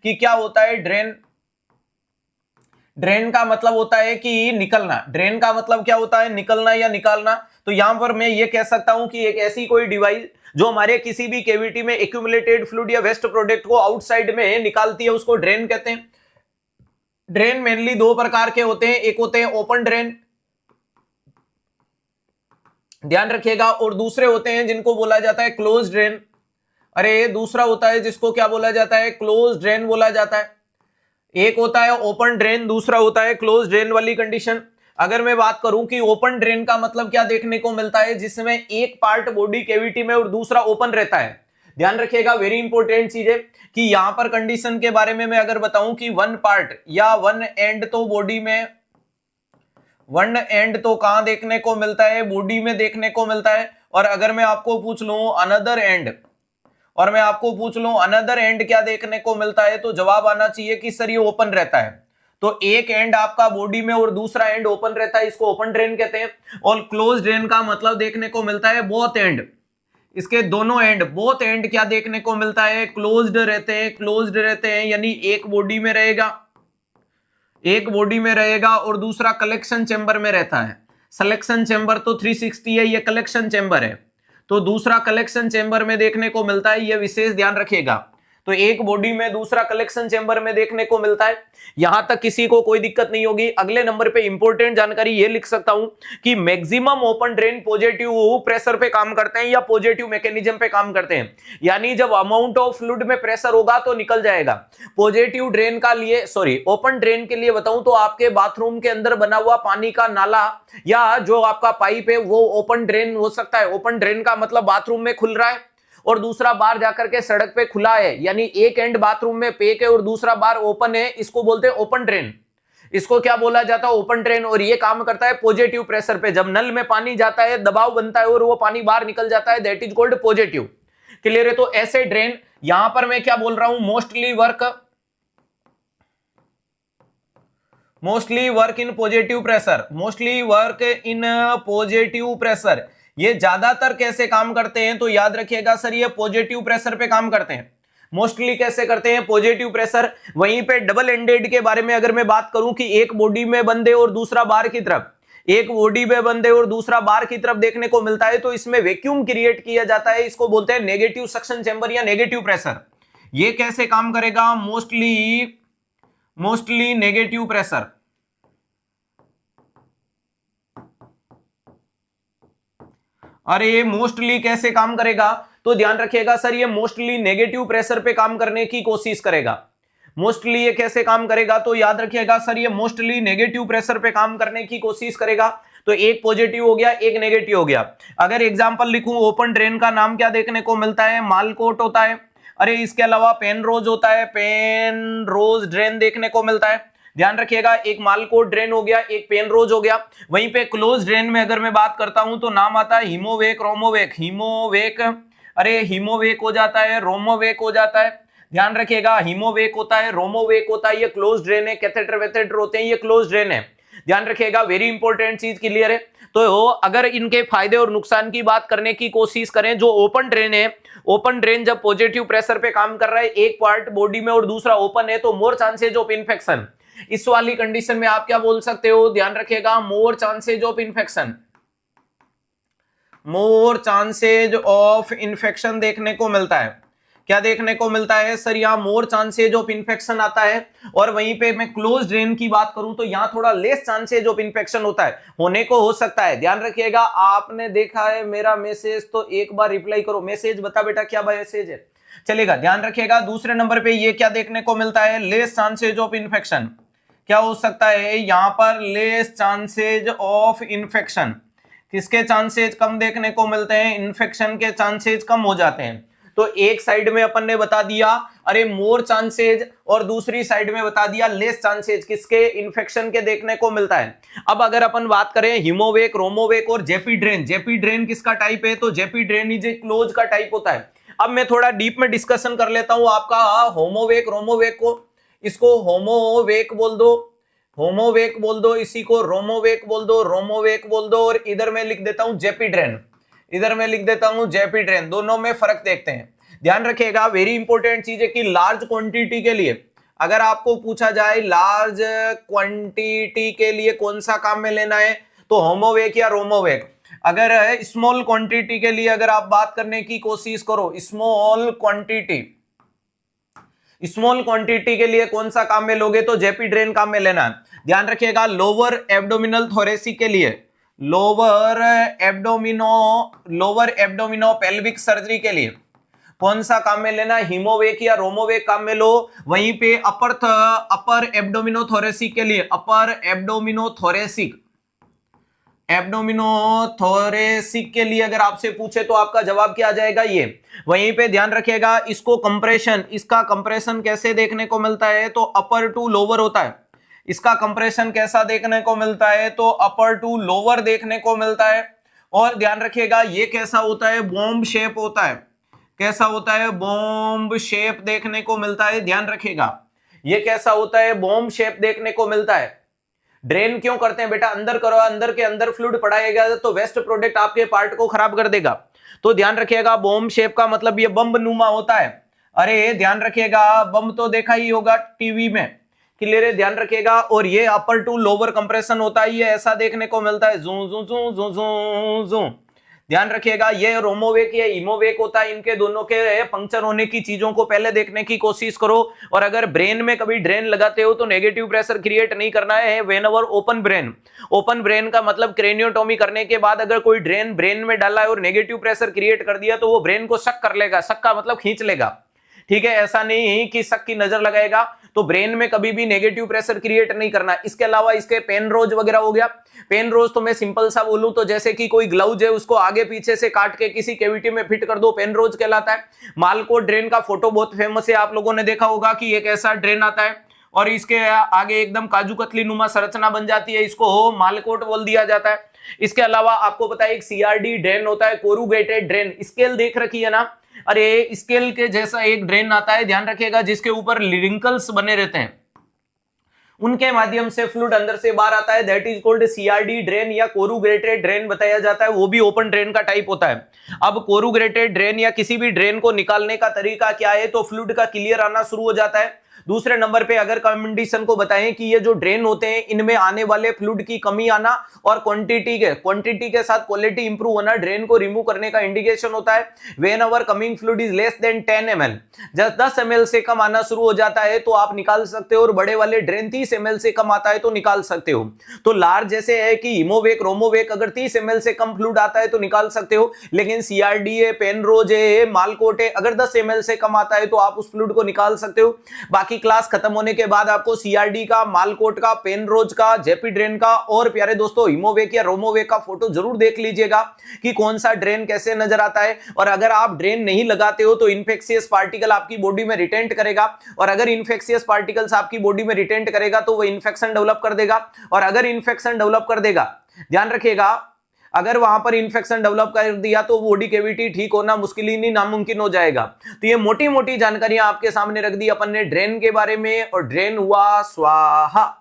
कि क्या होता है ड्रेन। ड्रेन का मतलब होता है कि निकलना। ड्रेन का मतलब क्या होता है, निकलना या निकालना। तो यहां पर मैं ये कह सकता हूं कि एक ऐसी कोई डिवाइस जो हमारे किसी भी कैविटी में एक्यूमुलेटेड फ्लूइड या वेस्ट प्रोडक्ट को आउटसाइड में निकालती है उसको ड्रेन कहते हैं। ड्रेन मेनली दो प्रकार के होते हैं, एक होते हैं ओपन ड्रेन, ध्यान रखिएगा, और दूसरे होते हैं जिनको बोला जाता है क्लोज ड्रेन। अरे दूसरा होता है जिसको क्या बोला जाता है, क्लोज ड्रेन बोला जाता है। एक होता है ओपन ड्रेन, दूसरा होता है क्लोज ड्रेन वाली कंडीशन। अगर मैं बात करूं कि ओपन ड्रेन का मतलब क्या देखने को मिलता है, जिसमें एक पार्ट बॉडी कैविटी में और दूसरा ओपन रहता है। ध्यान रखिएगा, वेरी इंपॉर्टेंट चीज है कि यहां पर कंडीशन के बारे में मैं अगर बताऊं कि वन पार्ट या वन एंड तो बॉडी में, वन एंड तो कहां देखने को मिलता है, बॉडी में देखने को मिलता है। और अगर मैं आपको पूछ लूं अनदर एंड, और मैं आपको पूछ लूं अनदर एंड क्या देखने को मिलता है, तो जवाब आना चाहिए कि सर ये ओपन रहता है। तो एक एंड आपका बॉडी में और दूसरा एंड ओपन रहता है, इसको ओपन ड्रेन कहते हैं। और क्लोज ड्रेन का मतलब देखने को मिलता है बोथ एंड, इसके दोनों एंड, बोथ एंड क्या देखने को मिलता है, क्लोज्ड रहते हैं, क्लोज्ड रहते हैं, यानी एक बॉडी में रहेगा, एक बॉडी में रहेगा और दूसरा कलेक्शन चेंबर में रहता है। सिलेक्शन चेंबर तो 360 है, ये कलेक्शन चेंबर है, तो दूसरा कलेक्शन चेंबर में देखने को मिलता है, ये विशेष ध्यान रखिएगा। तो एक बॉडी में दूसरा कलेक्शन चेंबर में देखने को मिलता है। यहां तक किसी को कोई दिक्कत नहीं होगी। अगले नंबर पे इंपॉर्टेंट जानकारी ये लिख सकता हूं कि maximum open drain positive pressure पे काम करते हैं या पॉजिटिव मैकेनिज्म पे काम करते हैं, यानी जब अमाउंट ऑफ फ्लूइड में प्रेशर होगा तो निकल जाएगा। पॉजिटिव ड्रेन का लिए, सॉरी ओपन ड्रेन के लिए बताऊं तो आपके बाथरूम के अंदर बना हुआ पानी का नाला या जो आपका पाइप है वो ओपन ड्रेन हो सकता है। ओपन ड्रेन का मतलब बाथरूम में खुल रहा है और दूसरा बार जाकर के सड़क पे खुला है, यानी एक एंड बाथरूम में पैक है और दूसरा बार ओपन है, इसको बोलते हैं ओपन ड्रेन। इसको क्या बोला जाता है, ओपन ड्रेन। और ये काम करता है पॉजिटिव प्रेशर पे। जब नल में पानी जाता है, दबाव बनता है और वो पानी बाहर निकल जाता है, that is called positive. Clear है? तो ऐसे ड्रेन, यहां पर मैं क्या बोल रहा हूं, mostly work in positive pressure, mostly work in positive pressure. ये ज्यादातर कैसे काम करते हैं, तो याद रखिएगा सर ये पॉजिटिव प्रेशर पे काम करते हैं। मोस्टली कैसे करते हैं, पॉजिटिव प्रेशर। वहीं पे डबल एंडेड के बारे में अगर मैं बात करूं कि एक बॉडी में बंदे और दूसरा बाहर की तरफ, एक बॉडी में बंदे और दूसरा बाहर की तरफ देखने को मिलता है, तो इसमें वैक्यूम क्रिएट किया जाता है, इसको बोलते हैं नेगेटिव सक्शन चेंबर या नेगेटिव प्रेशर। ये कैसे काम करेगा, मोस्टली नेगेटिव प्रेशर। अरे ये मोस्टली कैसे काम करेगा, तो ध्यान रखिएगा सर ये मोस्टली नेगेटिव प्रेशर पे काम करने की कोशिश करेगा। मोस्टली ये कैसे काम करेगा, तो याद रखिएगा सर ये मोस्टली नेगेटिव प्रेशर पे काम करने की कोशिश करेगा। तो एक पॉजिटिव हो गया, एक नेगेटिव हो गया। अगर एग्जांपल लिखूं, ओपन ड्रेन का नाम क्या देखने को मिलता है, मालकोट होता है। अरे इसके अलावा पेनरोज होता है, पेनरोज ड्रेन देखने को मिलता है। ध्यान रखिएगा, एक मालकोट ड्रेन हो गया, एक पेनरोज हो गया। वहीं पे क्लोज ड्रेन में अगर मैं बात करता हूं तो नाम आता है हिमोवेक, रोमोवेक, हिमोवेक, अरे हिमोवेक हो जाता है, रोमोवेक हो जाता है। ध्यान रखिएगा, हिमोवेक होता है, रोमोवेक होता है, ये क्लोज ड्रेन है। कैथेटर वेथेटर होते हैं, ये क्लोज ड्रेन है। ध्यान रखिएगा, वेरी इंपॉर्टेंट चीज क्लियर है। तो अगर इनके फायदे और नुकसान की बात करने की कोशिश करें, जो ओपन ड्रेन है, ओपन ड्रेन जब पॉजिटिव प्रेशर पे काम कर रहा है, एक पार्ट बॉडी में और दूसरा ओपन है, तो मोर चांसेज ऑफ इन्फेक्शन। इस वाली कंडीशन में आप क्या बोल सकते हो, ध्यान रखिएगा, more chances of infection, more chances of infection देखने को मिलता है। क्या देखने को मिलता है सर, यहां मोर चांसेज ऑफ इन्फेक्शन आता है। और वहीं पे मैं क्लोज ड्रेन की बात करूं तो यहां थोड़ा लेस चांसेज ऑफ इन्फेक्शन होता है, होने को हो सकता है। ध्यान रखिएगा, आपने देखा है मेरा मैसेज तो एक बार रिप्लाई करो, मैसेज बता बेटा क्या मैसेज है, चलेगा। ध्यान रखिएगा, दूसरे नंबर पे ये क्या देखने को मिलता है, लेस चांसेज ऑफ इन्फेक्शन। क्या हो सकता है यहां पर, लेस चांसेज ऑफ इन्फेक्शन। किसके चांसेज कम देखने को मिलते हैं, इन्फेक्शन के चांसेज कम हो जाते हैं। तो एक साइड में अपन ने बता दिया अरे मोर चांसेज, और दूसरी साइड में बता दिया लेस चांसेज, किसके, इन्फेक्शन के देखने को मिलता है। अब अगर अपन बात करें हिमोवेक, रोमोवेक और जेपी ड्रेन, जेपी ड्रेन किसका टाइप है, तो JP drain is a close का टाइप होता है। अब मैं थोड़ा डीप में डिस्कशन कर लेता हूं आपका होमोवेक, रोमोवेक को, इसको होमोवेक बोल दो, होमोवेक बोल दो, इसी को रोमोवेक बोल दो, रोमोवेक बोल दो, और इधर मैं लिख देता हूं जेपी ड्रेन, इधर मैं लिख देता हूं जेपी ड्रेन। दोनों में फर्क देखते हैं। ध्यान रखिएगा, वेरी इंपॉर्टेंट चीज है कि लार्ज क्वांटिटी के लिए अगर आपको पूछा जाए लार्ज क्वांटिटी के लिए कौन सा काम में लेना है, तो होमोवेक या रोमोवेक। अगर स्मॉल क्वांटिटी के लिए अगर आप बात करने की कोशिश करो, स्मॉल क्वांटिटी के लिए कौन सा काम में लोगे, तो जेपी ड्रेन काम में लेना है। ध्यान रखिएगा, लोअर एब्डोमिनल थोरेसिक के लिए, लोअर एब्डोमिनो पेल्विक सर्जरी के लिए कौन सा काम में लेना, हीमोवेक या रोमोवेक काम में लो। वहीं पे अपर एब्डोमिनो थोरेसिक के लिए, अपर एब्डोमिनो थोरेसिक के लिए अगर आपसे पूछे तो आपका जवाब क्या आ जाएगा, ये। वहीं पे ध्यान रखिएगा, इसको कंप्रेशन, इसका कंप्रेशन कैसे देखने को मिलता है, तो अपर टू लोअर होता है। इसका कंप्रेशन कैसा देखने को मिलता है, तो अपर टू लोअर देखने को मिलता है। और ध्यान रखिएगा, ये कैसा होता है, बॉम्ब शेप होता है। कैसा होता है, बॉम्ब शेप देखने को मिलता है। ध्यान रखिएगा, ये कैसा होता है, बॉम्ब शेप देखने को मिलता है। ड्रेन क्यों करते हैं बेटा, अंदर करो, अंदर के अंदर फ्लूइड पड़ाएगा तो वेस्ट प्रोडक्ट आपके पार्ट को खराब कर देगा। तो ध्यान रखिएगा, बॉम्ब शेप का मतलब ये बम्ब नुमा होता है। अरे ध्यान रखिएगा, बम्ब तो देखा ही होगा टीवी में, क्लियर है, ध्यान रखिएगा। और ये अपर टू लोअर कंप्रेशन होता है, ये ऐसा देखने को मिलता है, जू जू जू जू जू जू। ध्यान रखिएगा, ये रोमोवेक या इमोवेक होता है। इनके दोनों के पंक्चर होने की चीजों को पहले देखने की कोशिश करो। और अगर ब्रेन में कभी ड्रेन लगाते हो तो नेगेटिव प्रेशर क्रिएट नहीं करना है। व्हेनेवर ओपन ब्रेन का मतलब क्रेनियोटोमी करने के बाद अगर कोई ड्रेन ब्रेन में डाला है और नेगेटिव प्रेशर क्रिएट कर दिया तो वो ब्रेन को शक कर लेगा, शक का मतलब खींच लेगा, ठीक है, ऐसा नहीं कि शक की नजर लगाएगा। तो ब्रेन में कभी भी नेगेटिव प्रेशर क्रिएट नहीं करना। इसके अलावा इसके पेन रोज वगैरह हो गया। पेन रोज तो मैं सिंपल सा बोलूं तो जैसे कि कोई ग्लव्स है उसको आगे पीछे से काट के किसी कैविटी में फिट कर दो, पेन रोज कहलाता है। मालकोट ड्रेन का फोटो बहुत फेमस है, आप लोगों ने देखा होगा कि एक ऐसा ड्रेन आता है और इसके आगे एकदम काजू कतली नुमा संरचना बन जाती है, इसको मालकोट बोल दिया जाता है। इसके अलावा आपको पता है एक सीआरडी ड्रेन होता है, कोरुगेटेड ड्रेन। स्केल देख रखी है ना, अरे स्केल के जैसा एक ड्रेन आता है, ध्यान रखिएगा, जिसके ऊपर रिंकल्स बने रहते हैं, उनके माध्यम से फ्लूइड अंदर से बाहर आता है, that is called CRD drain या कोरुगेटेड ड्रेन बताया जाता है। वो भी ओपन ड्रेन का टाइप होता है। अब कोरुगेटेड ड्रेन या किसी भी ड्रेन को निकालने का तरीका क्या है, तो फ्लूइड का क्लियर आना शुरू हो जाता है। दूसरे नंबर पे अगर कंडीशन को बताएं कि ये जो ड्रेन होते हैं इनमें आने वाले फ्लूइड की कमी आना और क्वांटिटी के साथ क्वालिटी इंप्रूव होना ड्रेन को रिमूव करने का इंडिकेशन होता है। Whenever coming fluid is less than 10 ml, जब 10 ml से कम आना शुरू हो जाता है तो आप निकाल सकते हो, और बड़े वाले ड्रेन 30 ml से कम आता है तो निकाल सकते हो। तो लार्ज जैसे है कि इमोवेक, रोमोवेक, अगर 30 ml से कम फ्लूइड आता है तो निकाल सकते हो, लेकिन सीआरडी है, पेनरोज है, मालकोट है, अगर 10 ml से कम आता है तो आप उस फ्लूइड को निकाल सकते हो। बाकी क्लास खत्म होने के बाद आपको सीआरडी का, मालकोट का, पेनरोज का, जेपी ड्रेन का और प्यारे दोस्तों इमोवेक या रोमोवेक का फोटो जरूर देख लीजिएगा कि कौन सा ड्रेन कैसे नजर आता है। और अगर आप ड्रेन नहीं लगाते हो तो इन्फेक्शियस पार्टिकल आपकी बॉडी में रिटेंट करेगा, और अगर इन्फेक्शियस पार्टिकल्स आपकी बॉडी में रिटेंट करेगा तो वो इन्फेक्शन डेवलप कर देगा, और अगर इन्फेक्शन डेवलप कर देगा, ध्यान रखिएगा, अगर वहां पर इंफेक्शन डेवलप कर दिया तो बॉडी कैविटी ठीक होना मुश्किल ही नहीं नामुमकिन हो जाएगा। तो ये मोटी मोटी जानकारियां आपके सामने रख दी अपन ने ड्रेन के बारे में, और ड्रेन हुआ स्वाहा।